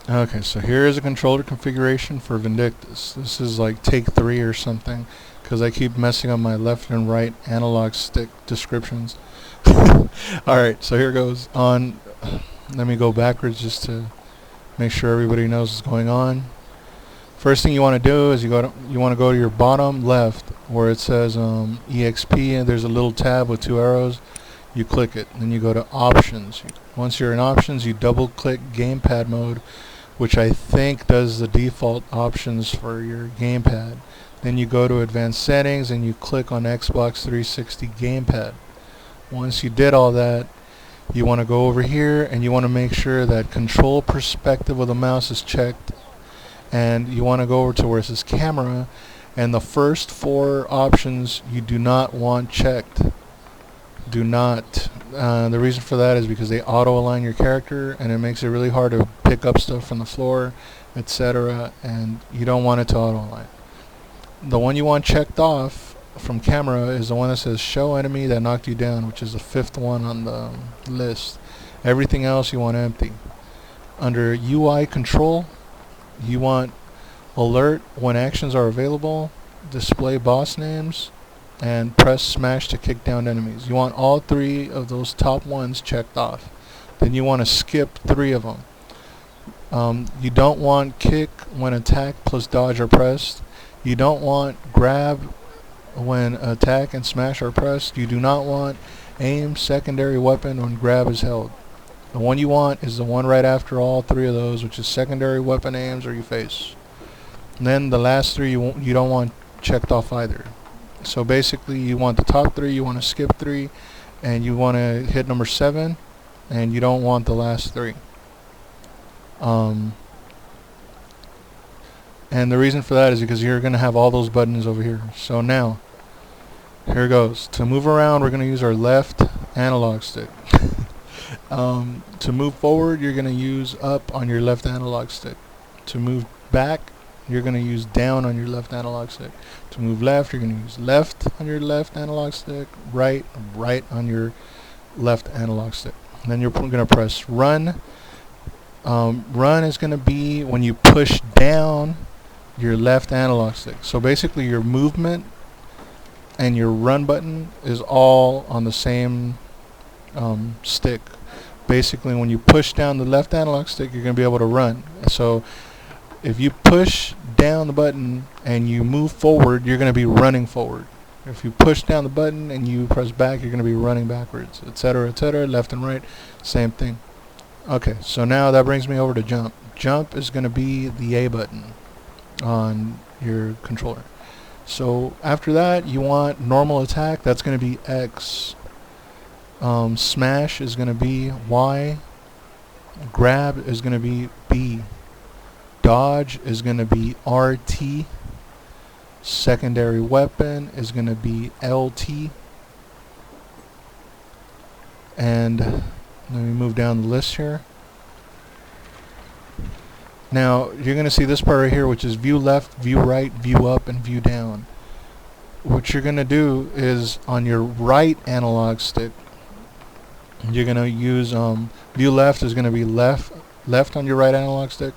Okay, so here is a controller configuration for Vindictus. This is like take 3 or something, because I keep messing up my left and right analog stick descriptions. Alright, so here goes. Let me go backwards just to make sure everybody knows what's going on. First thing you want to do is you want to go to your bottom left where it says EXP, and there's a little tab with 2 arrows. You click it, then you go to options. Once you're in options, you double click gamepad mode, which I think does the default options for your gamepad. Then you go to advanced settings and you click on Xbox 360 gamepad. Once you did all that, you want to go over here and you want to make sure that control perspective of the mouse is checked, and you want to go over to where it says camera, and the first 4 options you do not want checked. Do not. The reason for that is because they auto align your character and it makes it really hard to pick up stuff from the floor, etc., and you don't want it to auto align. The one you want checked off from camera is the one that says show enemy that knocked you down, which is the 5th one on the list. Everything else you want empty. Under UI control, you want alert when actions are available, display boss names, and press smash to kick down enemies. You want all 3 of those top ones checked off. Then you want to skip 3 of them. You don't want kick when attack plus dodge are pressed. You don't want grab when attack and smash are pressed. You do not want aim secondary weapon when grab is held. The one you want is the one right after all 3 of those, which is secondary weapon aims or you face. And then the last 3 you don't want checked off either. So basically you want the top 3, you want to skip 3, and you want to hit number 7, and you don't want the last 3. And the reason for that is because you're going to have all those buttons over here. So now, here goes. To move around, we're going to use our left analog stick. To move forward, you're going to use up on your left analog stick. To move back, you're going to use down on your left analog stick. To move left, you're going to use left on your left analog stick, right on your left analog stick. And then you're going to press run. Run is going to be when you push down your left analog stick. So basically your movement and your run button is all on the same stick. Basically when you push down the left analog stick, you're going to be able to run. So if you push down the button and you move forward, you're going to be running forward. If you push down the button and you press back, you're going to be running backwards, etc., etc., left and right, same thing. Okay, so now that brings me over to jump. Jump is going to be the A button on your controller. So after that, you want normal attack. That's going to be X. Smash is going to be Y. Grab is going to be B. Dodge is going to be RT. Secondary weapon is going to be LT. And let me move down the list here. Now you're going to see this part right here, which is view left, view right, view up, and view down. What you're going to do is on your right analog stick, you're going to use view left is going to be left on your right analog stick.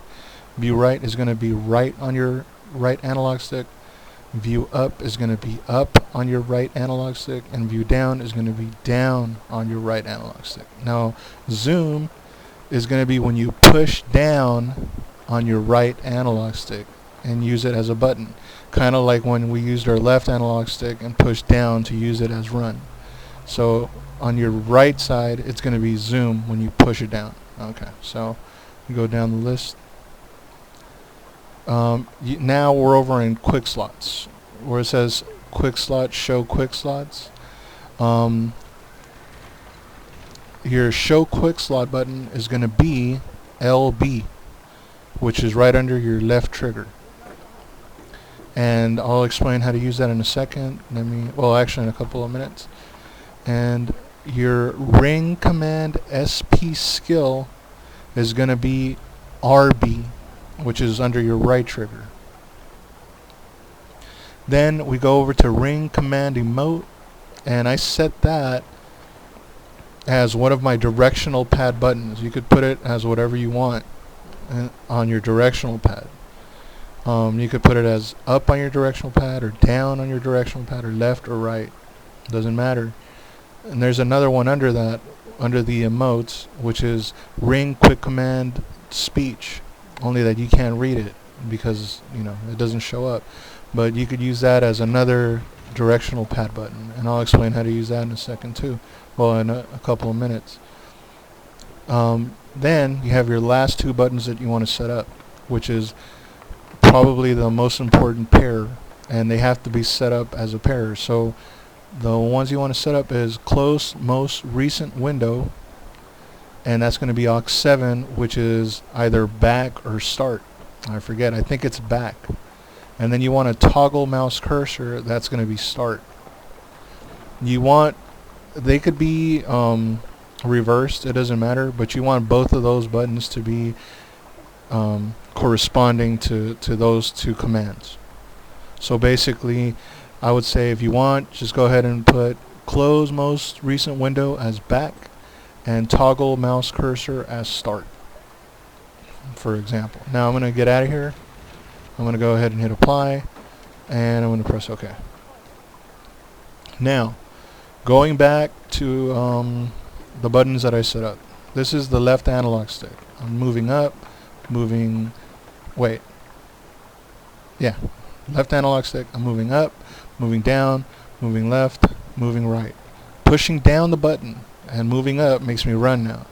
View right is going to be right on your right analog stick. View up is going to be up on your right analog stick, and view down is going to be down on your right analog stick. Now zoom is going to be when you push down on your right analog stick and use it as a button, kind of like when we used our left analog stick and pushed down to use it as run. So on your right side it's going to be zoom when you push it down. Okay, so you go down the list. Now we're over in quick slots where it says quick slot, show quick slots. Your show quick slot button is going to be LB, which is right under your left trigger. And I'll explain how to use that in a second. Actually in a couple of minutes. And your ring command SP skill is going to be RB, which is under your right trigger. Then we go over to ring command emote, and I set that as one of my directional pad buttons. You could put it as whatever you want. on your directional pad. You could put it as up on your directional pad, or down on your directional pad, or left or right. Doesn't matter. And there's another one under that, under the emotes, which is ring quick command speech. Only that you can't read it because, you know, it doesn't show up. But you could use that as another directional pad button, and I'll explain how to use that in a second too. Well, in a couple of minutes. Then you have your last two buttons that you want to set up, which is probably the most important pair, and they have to be set up as a pair. So the ones you want to set up is close most recent window, and that's going to be aux 7, which is either back or start. I forget, I think it's back. And then you want to toggle mouse cursor, that's going to be start. You want, they could be reversed, it doesn't matter, but you want both of those buttons to be corresponding to those two commands. So basically, I would say if you want, just go ahead and put close most recent window as back and toggle mouse cursor as start, for example. Now I'm going to get out of here. I'm going to go ahead and hit apply, and I'm going to press OK. Now, going back to the buttons that I set up. This is the left analog stick. I'm moving up, moving, wait. Yeah, left analog stick. I'm moving up, moving down, moving left, moving right. Pushing down the button and moving up makes me run now.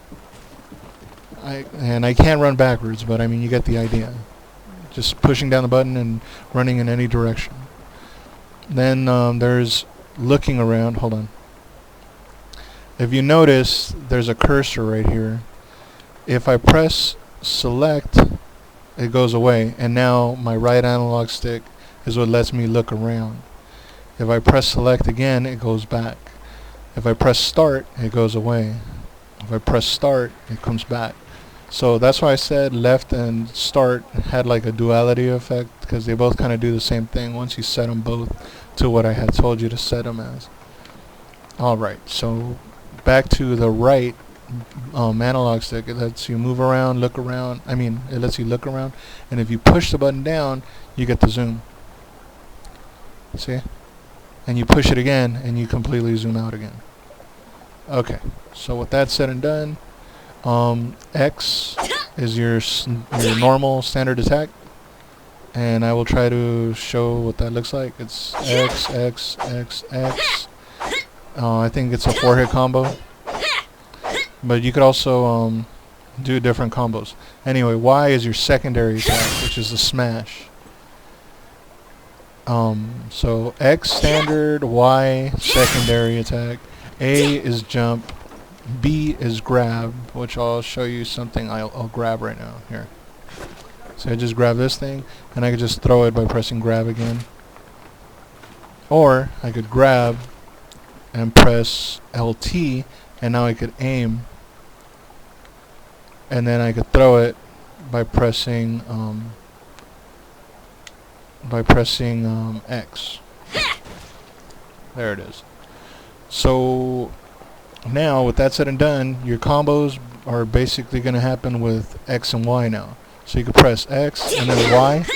I can't run backwards, but I mean, you get the idea. Just pushing down the button and running in any direction. Then there's looking around. Hold on. If you notice, there's a cursor right here. If I press select, it goes away, and now my right analog stick is what lets me look around. If I press select again, it goes back. If I press start, it goes away. If I press start, it comes back. So that's why I said left and start had like a duality effect, because they both kind of do the same thing once you set them both to what I had told you to set them as. Alright, so back to the right analog stick. It lets you move around, look around. I mean, it lets you look around, and if you push the button down, you get the zoom. See? And you push it again, and you completely zoom out again. Okay, so with that said and done, X is your normal standard attack, and I will try to show what that looks like. It's X, X, X, X. I think it's a 4-hit combo, but you could also do different combos. Anyway, Y is your secondary attack, which is the smash. So X standard, Y secondary attack, A is jump, B is grab, which I'll show you something I'll grab right now. Here. So I just grab this thing, and I could just throw it by pressing grab again. Or I could grab and press LT, and now I could aim, and then I could throw it by pressing X. There it is. So now, with that said and done, your combos are basically going to happen with X and Y now. So you can press X and then Y,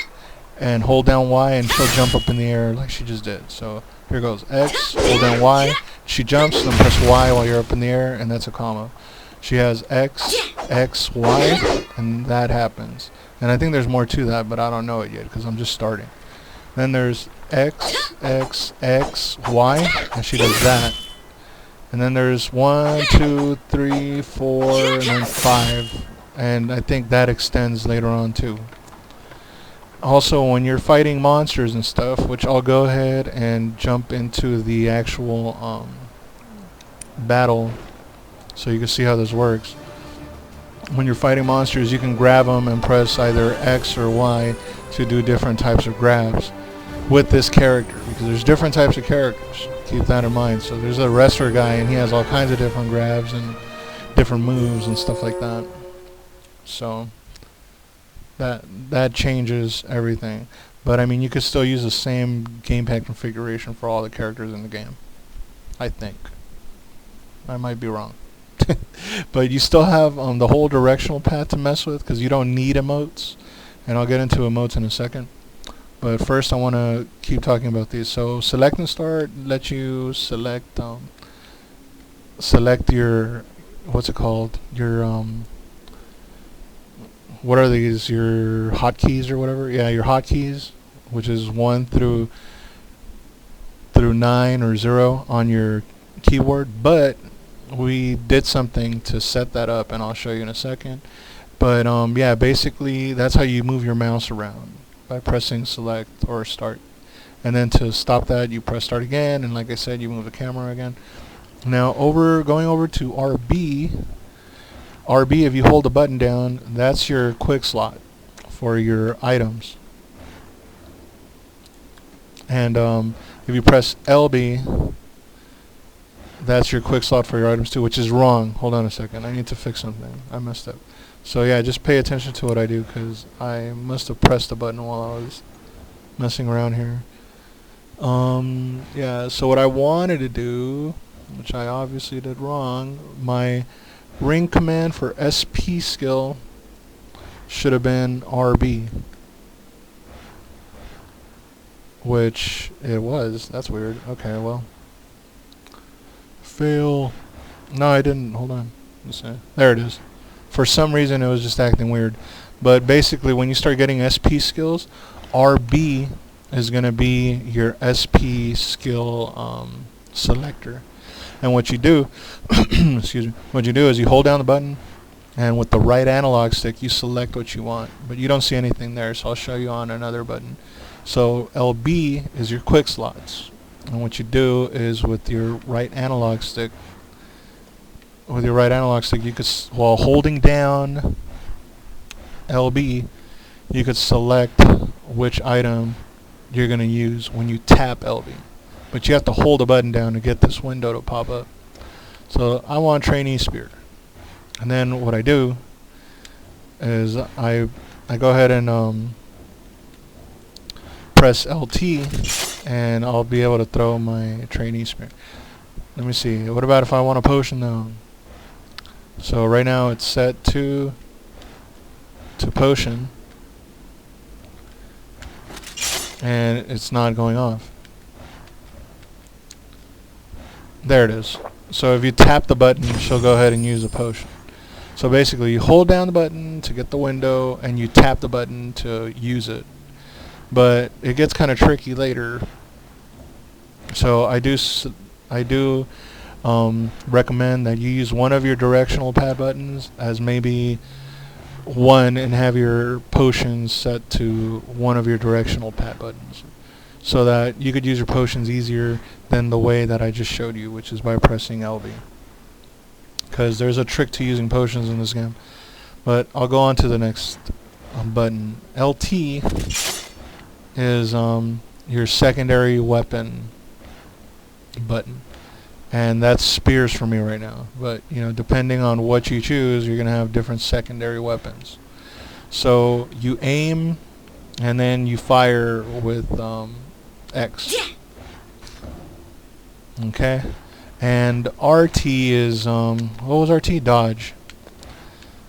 and hold down Y, and she'll jump up in the air like she just did. So here goes X, hold down Y, she jumps, then press Y while you're up in the air, and that's a combo. She has X, X, Y, and that happens. And I think there's more to that, but I don't know it yet because I'm just starting. Then there's X, X, X, Y, and she does that. And then there's 1, 2, 3, 4, and then 5. And I think that extends later on too. Also, when you're fighting monsters and stuff, which I'll go ahead and jump into the actual battle so you can see how this works. When you're fighting monsters, you can grab them and press either X or Y to do different types of grabs with this character, because there's different types of characters. Keep that in mind. So there's a wrestler guy, and he has all kinds of different grabs and different moves and stuff like that. So that changes everything. But I mean, you could still use the same gamepad configuration for all the characters in the game, I think. I might be wrong. But you still have the whole directional pad to mess with because you don't need emotes. And I'll get into emotes in a second. But first I want to keep talking about these. So select and start lets you select select your, what's it called? Your what are these? Your hotkeys or whatever? Yeah, your hotkeys, which is 1 through 9 or 0 on your keyboard. But we did something to set that up, and I'll show you in a second. But yeah, basically that's how you move your mouse around, by pressing select or start. And then to stop that, you press start again, and like I said, you move the camera again. Now going over to RB, if you hold the button down, that's your quick slot for your items. And if you press LB, that's your quick slot for your items too, which is wrong. Hold on a second, I need to fix something. I messed up. So yeah, just pay attention to what I do, because I must have pressed the button while I was messing around here. Yeah, so what I wanted to do, which I obviously did wrong, my ring command for SP skill should have been RB, which it was. That's weird. Okay, well, fail. No, I didn't. Hold on. Let's see. There it is. For some reason, it was just acting weird. But basically, when you start getting SP skills, RB is going to be your SP skill selector. And what you do, excuse me, what you do is you hold down the button, and with the right analog stick, you select what you want. But you don't see anything there, so I'll show you on another button. So LB is your quick slots. And what you do is with your right analog stick, you could, while holding down LB, you could select which item you're going to use when you tap LB. But you have to hold the button down to get this window to pop up. So I want trainee spear. And then what I do is I go ahead and press LT, and I'll be able to throw my trainee spear. Let me see. What about if I want a potion though? So right now it's set to potion, and it's not going off. There it is. So if you tap the button, she'll go ahead and use a potion. So basically, you hold down the button to get the window, and you tap the button to use it. But it gets kind of tricky later. So I do recommend that you use one of your directional pad buttons as maybe one, and have your potions set to one of your directional pad buttons, so that you could use your potions easier than the way that I just showed you, which is by pressing LB. Because there's a trick to using potions in this game. But I'll go on to the next button. LT is your secondary weapon button. And that's spears for me right now. But, you know, depending on what you choose, you're going to have different secondary weapons. So you aim, and then you fire with X. Okay? And RT is, what was RT? Dodge.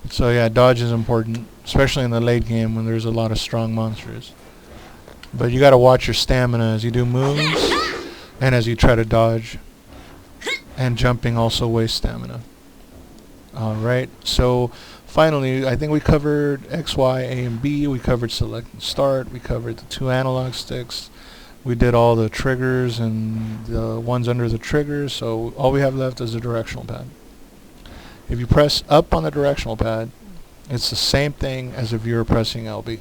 So yeah, dodge is important, especially in the late game when there's a lot of strong monsters. But you got to watch your stamina as you do moves, and as you try to dodge. And jumping also wastes stamina. Alright, so finally, I think we covered X, Y, A, and B. We covered select and start. We covered the 2 analog sticks. We did all the triggers and the ones under the triggers. So all we have left is the directional pad. If you press up on the directional pad, it's the same thing as if you were pressing LB.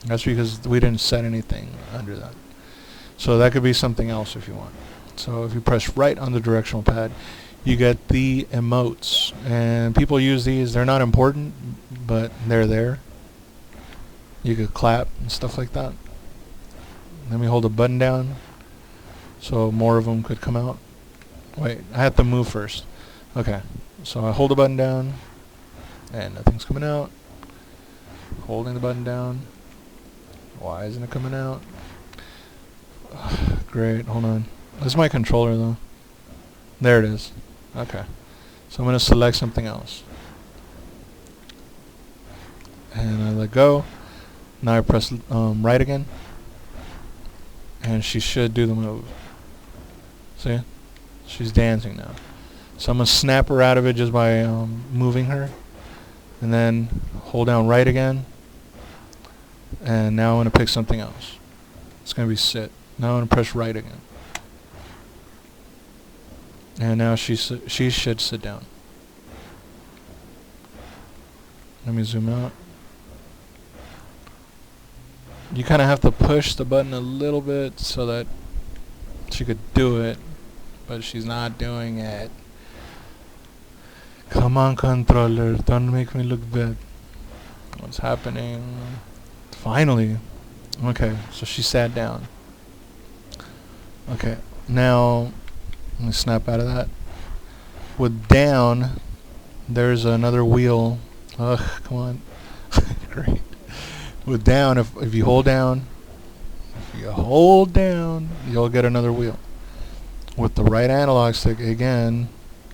That's because we didn't set anything under that. So that could be something else if you want. So if you press right on the directional pad, you get the emotes. And people use these. They're not important, but they're there. You could clap and stuff like that. Let me hold the button down so more of them could come out. Wait, I have to move first. Okay, so I hold the button down, and nothing's coming out. Holding the button down. Why isn't it coming out? Great, hold on. This is my controller though. There it is. Okay. So I'm going to select something else. And I let go. Now I press right again. And she should do the move. See? She's dancing now. So I'm going to snap her out of it just by moving her. And then hold down right again. And now I'm going to pick something else. It's going to be sit. Now I'm going to press right again. And now she should sit down. Let me zoom out. You kind of have to push the button a little bit so that she could do it, but she's not doing it. Come on, controller, don't make me look bad. What's happening? Finally. Okay, so she sat down. Okay, now let me snap out of that. With down, there's another wheel. Ugh, come on. Great. With down, if you hold down, you'll get another wheel. With the right analog stick, again,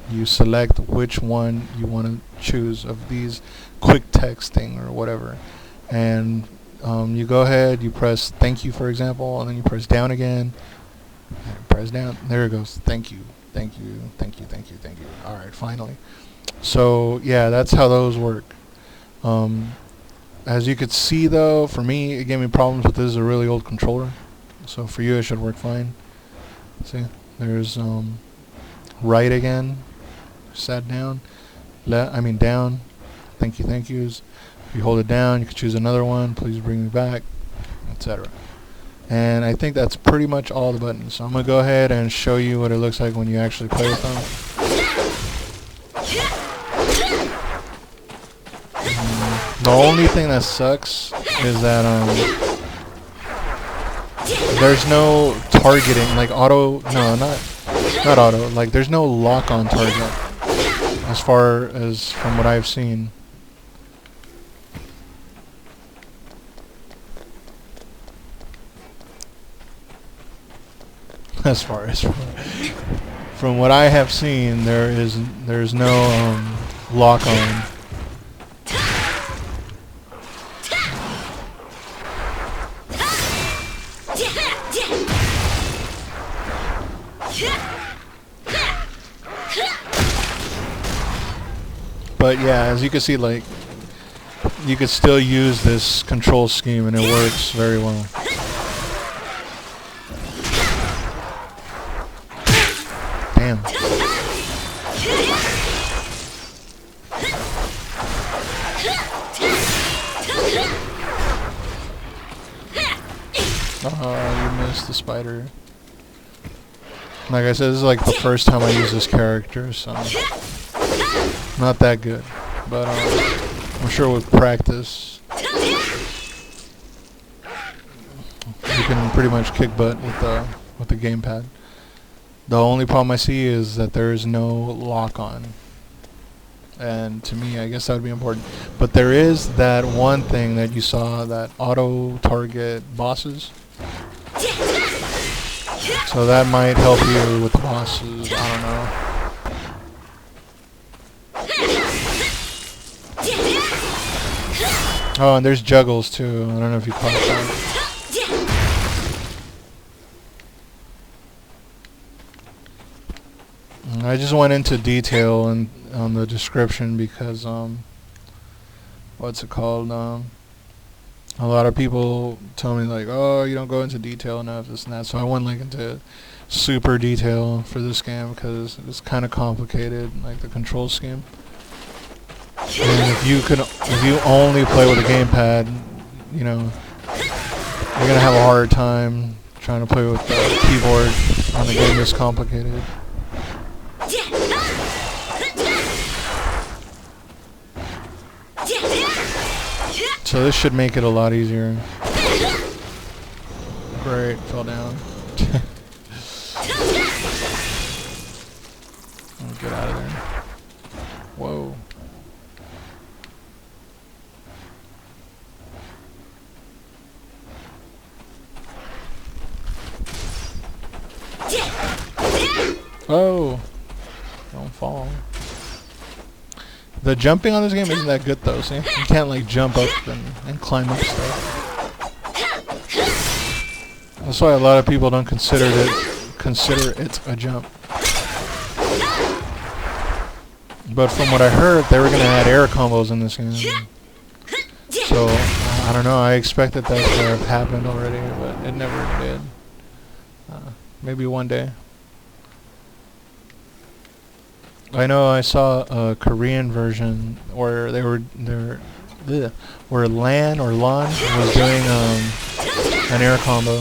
you select which one you want to choose of these quick texting or whatever. And you go ahead, you press thank you, for example, and then you press down again. And press down. There it goes. Thank you. Thank you. Thank you. Thank you. Thank you. All right, finally. So, yeah, that's how those work. As you could see, though, for me, it gave me problems with this is a really old controller. So for you, it should work fine. See, there's right again, sat down, down. Thank you, thank yous. If you hold it down, you can choose another one. Please bring me back, etc. And I think that's pretty much all the buttons. So I'm gonna go ahead and show you what it looks like when you actually play with them. The only thing that sucks is that there's no targeting, like auto. No, not auto. Like there's no lock on target, as far as from what I've seen. As far as from what I have seen, there's no lock on. But yeah, as you can see, like, you could still use this control scheme and it works very well. Damn. Oh, you missed the spider. Like I said, this is like the first time I use this character, so not that good, but I'm sure with practice you can pretty much kick butt with the gamepad. The only problem I see is that there is no lock on, and to me, I guess that would be important. But there is that one thing that you saw, that auto target bosses. So that might help you with the bosses. I don't know. Oh, and there's juggles too. I don't know if you caught that. I just went into detail on the description because what's it called? A lot of people tell me like, oh, you don't go into detail enough, this and that. So I went like into super detail for this game because it's kind of complicated, like the control scheme. And if you only play with a gamepad, you know, you're gonna have a hard time trying to play with the keyboard on a game this complicated. So this should make it a lot easier. Great, fell down. Get out of there. Whoa. Oh, don't fall. The jumping on this game isn't that good though, see? You can't like jump up and climb up stuff. That's why a lot of people don't consider it a jump. But from what I heard, they were gonna add air combos in this game. So I don't know. I expected that to have happened already, but it never did. Maybe one day. I know I saw a Korean version where where Lan was doing an air combo.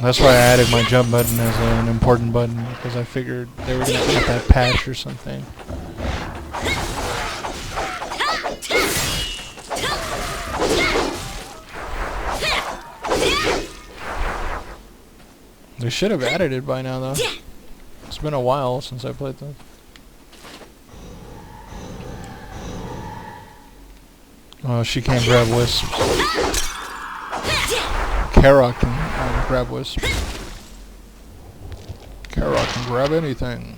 That's why I added my jump button as an important button, because I figured they were gonna get that patch or something. They should have added it by now, though. It's been a while since I played this. Oh, she can't grab wisps. Kara can grab wisps. Kara can grab anything.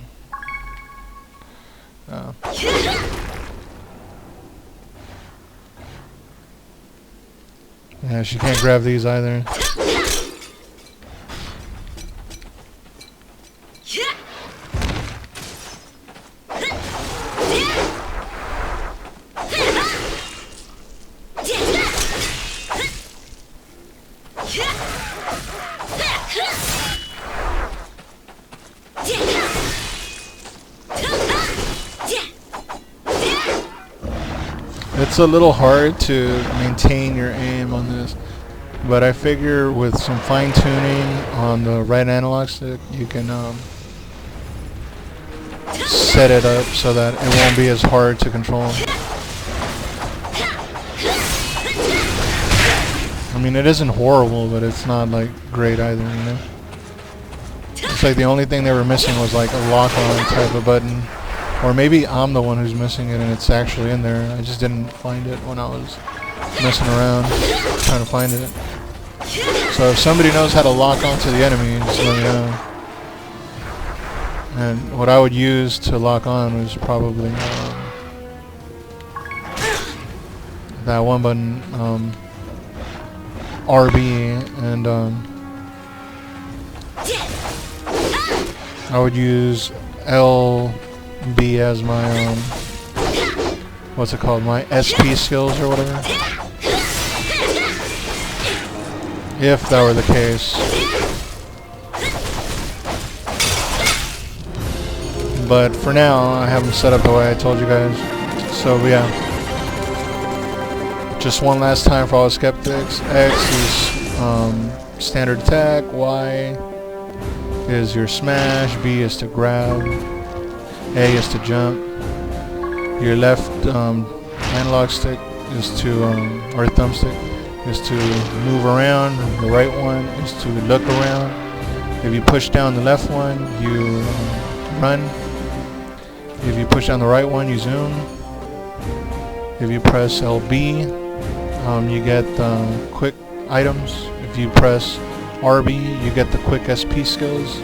Yeah, she can't grab these either. It's a little hard to maintain your aim on this, but I figure with some fine tuning on the right analog stick, you can set it up so that it won't be as hard to control. I mean, it isn't horrible, but it's not like great either, you know? It's like the only thing they were missing was like a lock-on type of button. Or maybe I'm the one who's missing it and it's actually in there. I just didn't find it when I was messing around trying to find it. So if somebody knows how to lock onto the enemy, just let me know. And what I would use to lock on was probably that one button, RB, and I would use LB as my what's it called, my SP skills or whatever, if that were the case. But for now, I have them set up the way I told you guys. So yeah, just one last time for all the skeptics. X is standard attack, Y is your smash, B is to grab, A is to jump. Your left analog stick is to, or thumbstick, is to move around. The right one is to look around. If you push down the left one, you run. If you push down the right one, you zoom. If you press LB, you get quick items. If you press RB, you get the quick SP skills.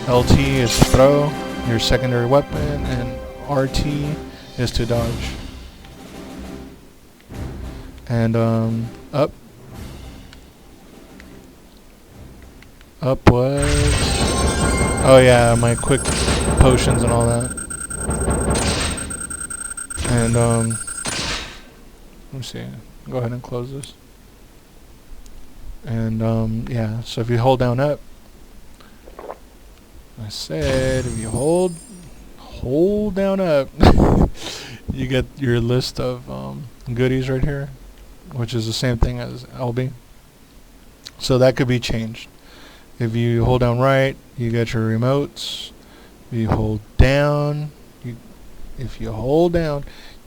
LT is to throw, your secondary weapon, and RT is to dodge. And up was, oh yeah, my quick potions and all that. And let me see, go ahead and close this. And yeah, so if you hold down up, I said if you hold down up, you get your list of goodies right here, which is the same thing as LB. So that could be changed. If you hold down right, you get your remotes. If you hold down,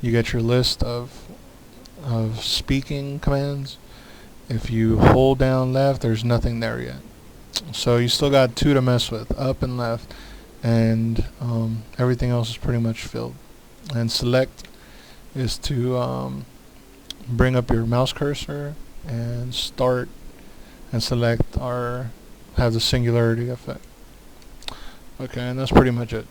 you get your list of speaking commands. If you hold down left, there's nothing there yet. So you still got two to mess with, up and left, and everything else is pretty much filled. And select is to bring up your mouse cursor and start and select or have the singularity effect. Okay, and that's pretty much it.